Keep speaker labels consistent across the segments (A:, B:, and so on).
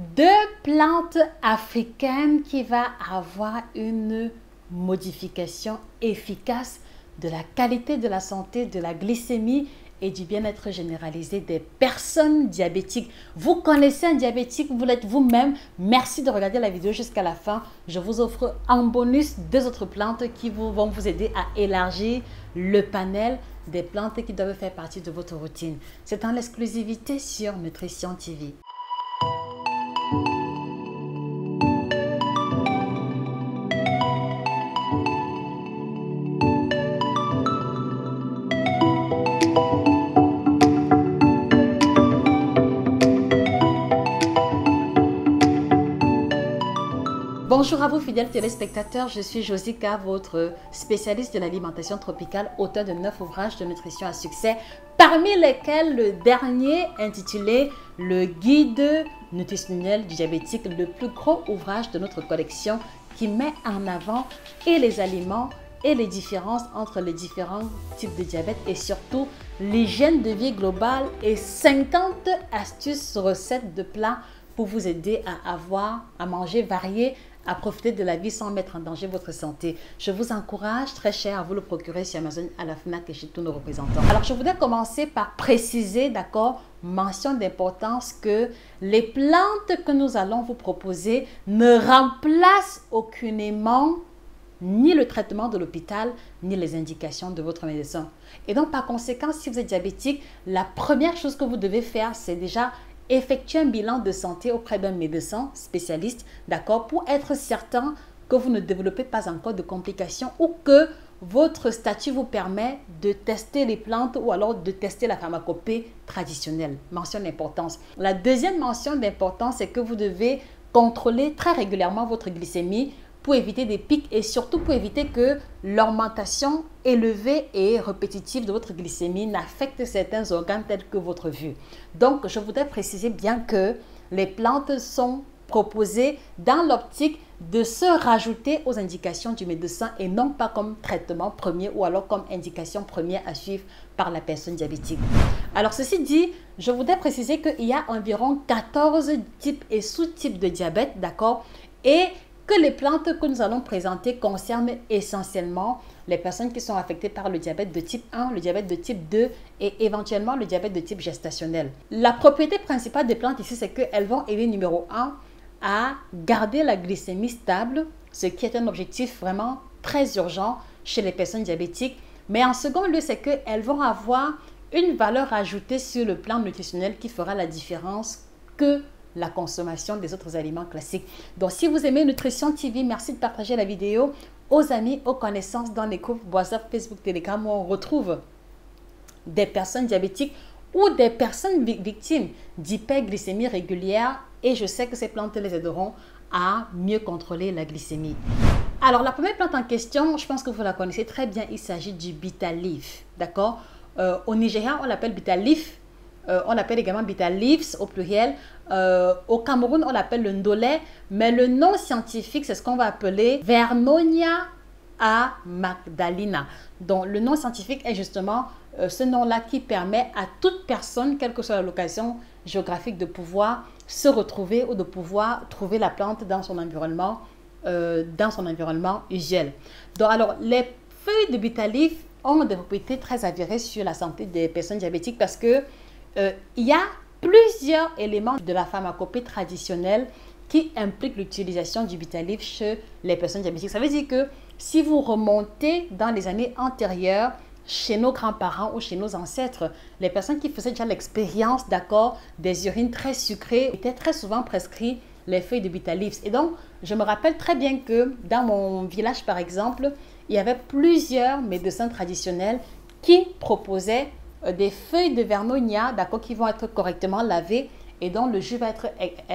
A: Deux plantes africaines qui va avoir une modification efficace de la qualité de la santé, de la glycémie et du bien-être généralisé des personnes diabétiques. Vous connaissez un diabétique, vous l'êtes vous-même. Merci de regarder la vidéo jusqu'à la fin. Je vous offre en bonus deux autres plantes qui vont vous aider à élargir le panel des plantes qui doivent faire partie de votre routine. C'est en exclusivité sur Nutrition TV. Bonjour à vous fidèles téléspectateurs, je suis Josica, votre spécialiste de l'alimentation tropicale, auteur de 9 ouvrages de nutrition à succès, parmi lesquels le dernier intitulé « Le guide nutritionnel du diabétique », le plus gros ouvrage de notre collection qui met en avant et les aliments et les différences entre les différents types de diabète et surtout l'hygiène de vie globale et 50 astuces, recettes de plats pour vous aider à manger varié, à profiter de la vie sans mettre en danger votre santé. Je vous encourage très cher à vous le procurer sur Amazon, à la FNAC et chez tous nos représentants. Alors, je voudrais commencer par préciser, d'accord, mention d'importance que les plantes que nous allons vous proposer ne remplacent aucunement ni le traitement de l'hôpital, ni les indications de votre médecin. Et donc, par conséquent, si vous êtes diabétique, la première chose que vous devez faire, c'est déjà effectuer un bilan de santé auprès d'un médecin spécialiste, d'accord, pour être certain que vous ne développez pas encore de complications ou que votre statut vous permet de tester les plantes ou alors de tester la pharmacopée traditionnelle. Mention d'importance. La deuxième mention d'importance, c'est que vous devez contrôler très régulièrement votre glycémie pour éviter des pics et surtout pour éviter que l'augmentation élevée et répétitive de votre glycémie n'affecte certains organes tels que votre vue. Donc, je voudrais préciser bien que les plantes sont proposées dans l'optique de se rajouter aux indications du médecin et non pas comme traitement premier ou alors comme indication première à suivre par la personne diabétique. Alors, ceci dit, je voudrais préciser qu'il y a environ 14 types et sous-types de diabète, d'accord, et que les plantes que nous allons présenter concernent essentiellement les personnes qui sont affectées par le diabète de type 1, le diabète de type 2 et éventuellement le diabète de type gestationnel. La propriété principale des plantes ici, c'est qu'elles vont aider numéro 1 à garder la glycémie stable, ce qui est un objectif vraiment très urgent chez les personnes diabétiques. Mais en second lieu, c'est qu'elles vont avoir une valeur ajoutée sur le plan nutritionnel qui fera la différence que la consommation des autres aliments classiques. Donc, si vous aimez Nutrition TV, merci de partager la vidéo aux amis, aux connaissances dans les groupes WhatsApp, Facebook, Telegram où on retrouve des personnes diabétiques ou des personnes victimes d'hyperglycémie régulière et je sais que ces plantes les aideront à mieux contrôler la glycémie. Alors, la première plante en question, je pense que vous la connaissez très bien, il s'agit du bitter leaf, d'accord? Au Nigeria, on l'appelle bitter leaf. On l'appelle également bitter leaves au pluriel. Au Cameroun, on l'appelle le ndolé, mais le nom scientifique, c'est ce qu'on va appeler Vernonia amygdalina. Donc, le nom scientifique est justement ce nom-là qui permet à toute personne, quelle que soit la location géographique, de pouvoir se retrouver ou de pouvoir trouver la plante dans son environnement usuel. Donc, alors, les feuilles de bitter leaf ont des propriétés très avérées sur la santé des personnes diabétiques parce que il y a plusieurs éléments de la pharmacopée traditionnelle qui impliquent l'utilisation du bitter leaf chez les personnes diabétiques. Ça veut dire que si vous remontez dans les années antérieures, chez nos grands-parents ou chez nos ancêtres, les personnes qui faisaient déjà l'expérience, d'accord, des urines très sucrées étaient très souvent prescrits les feuilles de bitter leaves. Et donc, je me rappelle très bien que dans mon village, par exemple, il y avait plusieurs médecins traditionnels qui proposaient des feuilles de Vernonia, d'accord, qui vont être correctement lavées et dont le jus va être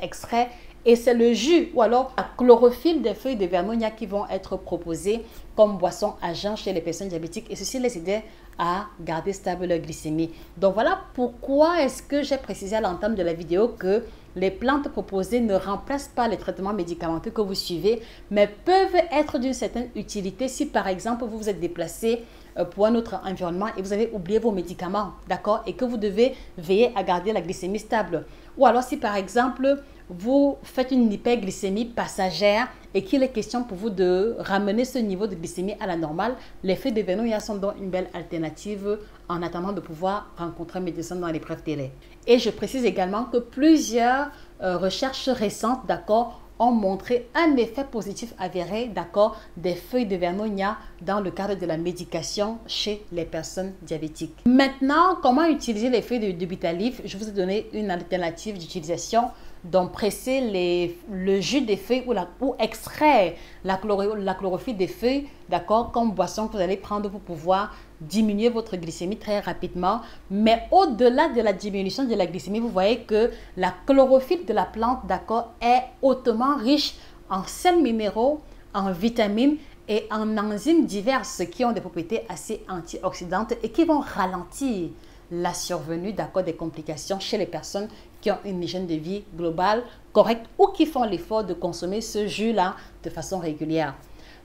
A: extrait. Et c'est le jus ou alors la chlorophylle des feuilles de Vernonia qui vont être proposées comme boisson à jeun chez les personnes diabétiques. Et ceci les aidait à garder stable leur glycémie. Donc voilà pourquoi est-ce que j'ai précisé à l'entame de la vidéo que les plantes proposées ne remplacent pas les traitements médicamenteux que vous suivez, mais peuvent être d'une certaine utilité si par exemple vous vous êtes déplacé pour un autre environnement et vous avez oublié vos médicaments, d'accord, et que vous devez veiller à garder la glycémie stable. Ou alors si par exemple vous faites une hyperglycémie passagère et qu'il est question pour vous de ramener ce niveau de glycémie à la normale, les feuilles de Vernonia sont donc une belle alternative en attendant de pouvoir rencontrer un médecin dans l'épreuve télé. Et je précise également que plusieurs recherches récentes, d'accord, ont montré un effet positif avéré, d'accord, des feuilles de Vernonia dans le cadre de la médication chez les personnes diabétiques. Maintenant, comment utiliser les feuilles de Bitalif? Je vous ai donné une alternative d'utilisation. Donc, presser le jus des feuilles ou extraire la chlorophylle des feuilles, d'accord, comme boisson que vous allez prendre pour pouvoir diminuer votre glycémie très rapidement. Mais au-delà de la diminution de la glycémie, vous voyez que la chlorophylle de la plante, d'accord, est hautement riche en sels minéraux, en vitamines et en enzymes diverses qui ont des propriétés assez antioxydantes et qui vont ralentir la survenue, d'accord, des complications chez les personnes qui ont une hygiène de vie globale correcte ou qui font l'effort de consommer ce jus-là de façon régulière.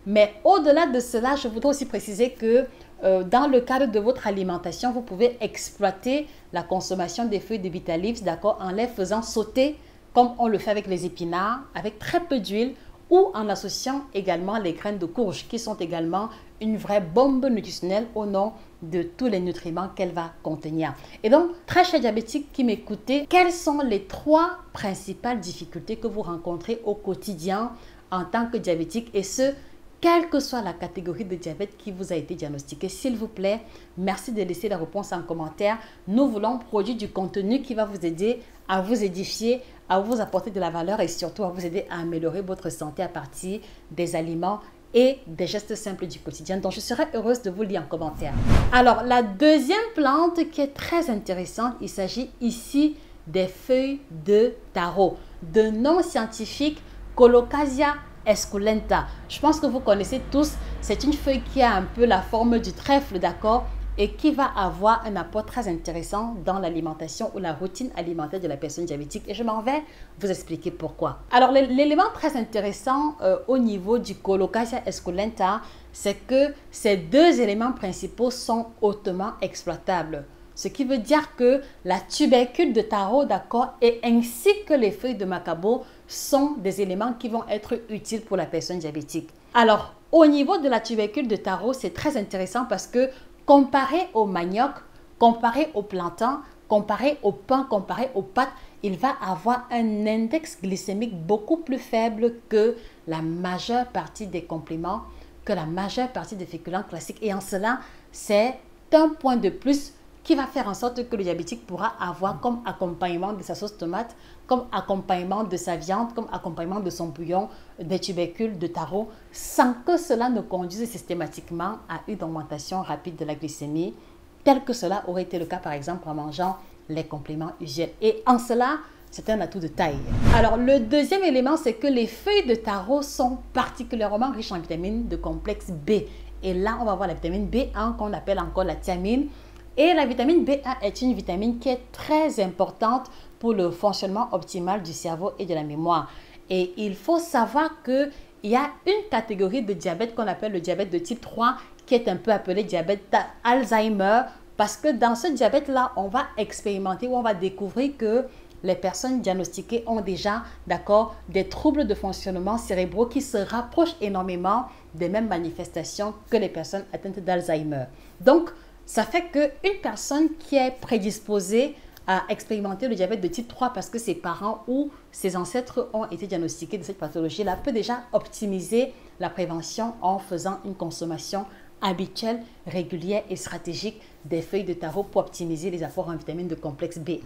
A: Mais au-delà de cela, je voudrais aussi préciser que dans le cadre de votre alimentation, vous pouvez exploiter la consommation des feuilles de Bitalif, d'accord, en les faisant sauter comme on le fait avec les épinards, avec très peu d'huile ou en associant également les graines de courge qui sont également une vraie bombe nutritionnelle au nom de tous les nutriments qu'elle va contenir. Et donc, très chers diabétiques qui m'écoutez, quelles sont les 3 principales difficultés que vous rencontrez au quotidien en tant que diabétique et ce, quelle que soit la catégorie de diabète qui vous a été diagnostiquée? S'il vous plaît, merci de laisser la réponse en commentaire. Nous voulons produire du contenu qui va vous aider à vous édifier, à vous apporter de la valeur et surtout à vous aider à améliorer votre santé à partir des aliments et des gestes simples du quotidien. Donc, je serai heureuse de vous lire en commentaire. Alors, la deuxième plante qui est très intéressante, il s'agit ici des feuilles de taro, de nom scientifique Colocasia esculenta. Je pense que vous connaissez tous, c'est une feuille qui a un peu la forme du trèfle, d'accord, et qui va avoir un apport très intéressant dans l'alimentation ou la routine alimentaire de la personne diabétique. Et je m'en vais vous expliquer pourquoi. Alors, l'élément très intéressant au niveau du Colocasia esculenta, c'est que ces 2 éléments principaux sont hautement exploitables. Ce qui veut dire que la tubercule de taro, d'accord, et ainsi que les feuilles de macabo sont des éléments qui vont être utiles pour la personne diabétique. Alors, au niveau de la tubercule de taro, c'est très intéressant parce que comparé au manioc, comparé au plantain, comparé au pain, comparé aux pâtes, il va avoir un index glycémique beaucoup plus faible que la majeure partie des compléments, que la majeure partie des féculents classiques. Et en cela, c'est un point de plus qui va faire en sorte que le diabétique pourra avoir comme accompagnement de sa sauce tomate, comme accompagnement de sa viande, comme accompagnement de son bouillon, des tubercules de taro, sans que cela ne conduise systématiquement à une augmentation rapide de la glycémie, tel que cela aurait été le cas par exemple en mangeant les compléments usuels. Et en cela, c'est un atout de taille. Alors, le deuxième élément, c'est que les feuilles de taro sont particulièrement riches en vitamine de complexe B. Et là, on va voir la vitamine B1 qu'on appelle encore la thiamine. Et la vitamine B1 est une vitamine qui est très importante pour le fonctionnement optimal du cerveau et de la mémoire. Et il faut savoir qu'il y a une catégorie de diabète qu'on appelle le diabète de type 3 qui est un peu appelé diabète d'Alzheimer parce que dans ce diabète-là, on va expérimenter ou on va découvrir que les personnes diagnostiquées ont déjà, d'accord, des troubles de fonctionnement cérébraux qui se rapprochent énormément des mêmes manifestations que les personnes atteintes d'Alzheimer. Donc, ça fait qu'une personne qui est prédisposée à expérimenter le diabète de type 3 parce que ses parents ou ses ancêtres ont été diagnostiqués de cette pathologie-là peut déjà optimiser la prévention en faisant une consommation habituelle, régulière et stratégique des feuilles de taro pour optimiser les apports en vitamines de complexe B1.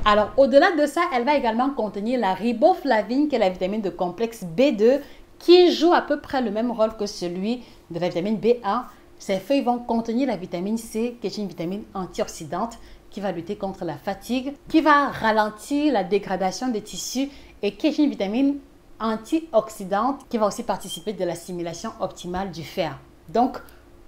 A: Alors, au-delà de ça, elle va également contenir la riboflavine qui est la vitamine de complexe B2 qui joue à peu près le même rôle que celui de la vitamine B1. Ces feuilles vont contenir la vitamine C, qui est une vitamine antioxydante qui va lutter contre la fatigue, qui va ralentir la dégradation des tissus et qui est une vitamine antioxydante qui va aussi participer de l'assimilation optimale du fer. Donc,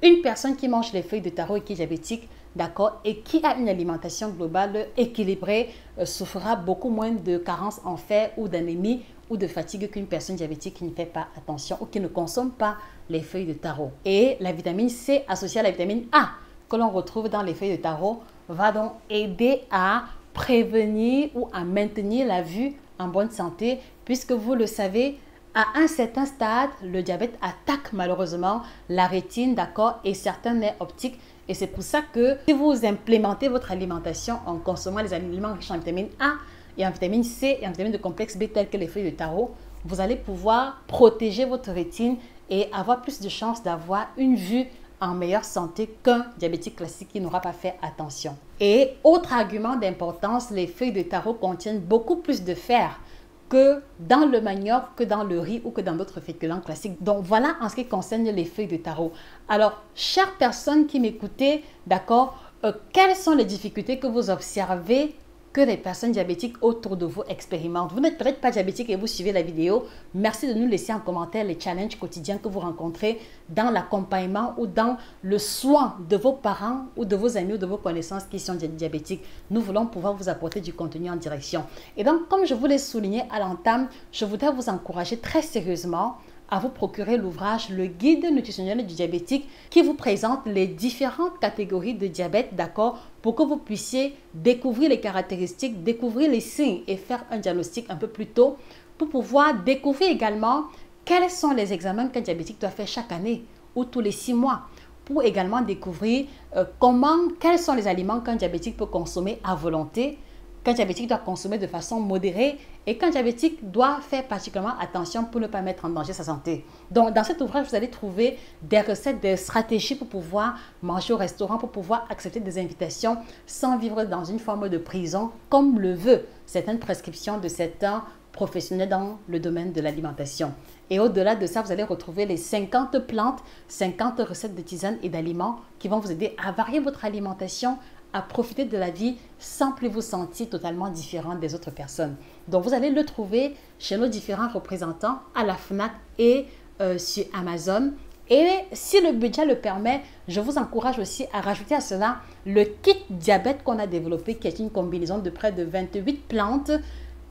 A: une personne qui mange les feuilles de taro et qui est diabétique, d'accord, et qui a une alimentation globale équilibrée, souffrira beaucoup moins de carences en fer ou d'anémie ou de fatigue qu'une personne diabétique qui ne fait pas attention ou qui ne consomme pas les feuilles de taro. Et la vitamine C associée à la vitamine A que l'on retrouve dans les feuilles de taro va donc aider à prévenir ou à maintenir la vue, en bonne santé, puisque vous le savez, à un certain stade, le diabète attaque malheureusement la rétine, d'accord, et certains nerfs optiques. Et c'est pour ça que si vous implémentez votre alimentation en consommant les aliments riches en vitamine A et en vitamine C et en vitamine de complexe B tels que les feuilles de taro, vous allez pouvoir protéger votre rétine et avoir plus de chances d'avoir une vue en meilleure santé qu'un diabétique classique qui n'aura pas fait attention. Et autre argument d'importance, les feuilles de taro contiennent beaucoup plus de fer que dans le manioc, que dans le riz ou que dans d'autres féculents classiques. Donc voilà en ce qui concerne les feuilles de taro. Alors, chères personnes qui m'écoutez, d'accord, quelles sont les difficultés que vous observez que les personnes diabétiques autour de vous expérimentent? Vous n'êtes peut-être pas diabétique et vous suivez la vidéo. Merci de nous laisser en commentaire les challenges quotidiens que vous rencontrez dans l'accompagnement ou dans le soin de vos parents ou de vos amis ou de vos connaissances qui sont diabétiques. Nous voulons pouvoir vous apporter du contenu en direction. Et donc, comme je vous l'ai souligné à l'entame, je voudrais vous encourager très sérieusement à vous procurer l'ouvrage Le Guide nutritionnel du diabétique qui vous présente les différentes catégories de diabète, d'accord, pour que vous puissiez découvrir les caractéristiques, découvrir les signes et faire un diagnostic un peu plus tôt pour pouvoir découvrir également quels sont les examens qu'un diabétique doit faire chaque année ou tous les 6 mois, pour également découvrir quels sont les aliments qu'un diabétique peut consommer à volonté, qu'un diabétique doit consommer de façon modérée et qu'un diabétique doit faire particulièrement attention pour ne pas mettre en danger sa santé. Donc, dans cet ouvrage, vous allez trouver des recettes, des stratégies pour pouvoir manger au restaurant, pour pouvoir accepter des invitations sans vivre dans une forme de prison, comme le veut certaines prescriptions de certains professionnels dans le domaine de l'alimentation. Et au-delà de ça, vous allez retrouver les 50 plantes, 50 recettes de tisanes et d'aliments qui vont vous aider à varier votre alimentation, à profiter de la vie sans plus vous sentir totalement différent des autres personnes. Donc, vous allez le trouver chez nos différents représentants à la FNAC et sur Amazon. Et si le budget le permet, je vous encourage aussi à rajouter à cela le kit diabète qu'on a développé, qui est une combinaison de près de 28 plantes,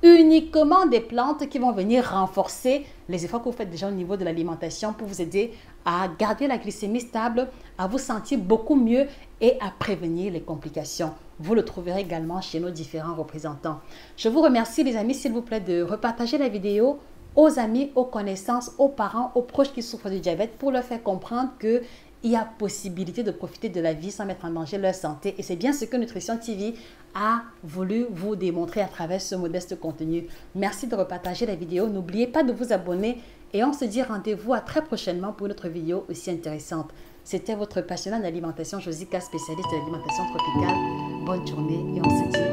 A: uniquement des plantes qui vont venir renforcer les efforts que vous faites déjà au niveau de l'alimentation pour vous aider à garder la glycémie stable, à vous sentir beaucoup mieux et à prévenir les complications. Vous le trouverez également chez nos différents représentants. Je vous remercie les amis, s'il vous plaît, de repartager la vidéo aux amis, aux connaissances, aux parents, aux proches qui souffrent du diabète pour leur faire comprendre que il y a possibilité de profiter de la vie sans mettre en danger leur santé. Et c'est bien ce que Nutrition TV a voulu vous démontrer à travers ce modeste contenu. Merci de repartager la vidéo. N'oubliez pas de vous abonner et on se dit rendez-vous à très prochainement pour une autre vidéo aussi intéressante. C'était votre passionnante d'alimentation, Josica, spécialiste de l'alimentation tropicale. Bonne journée et on se dit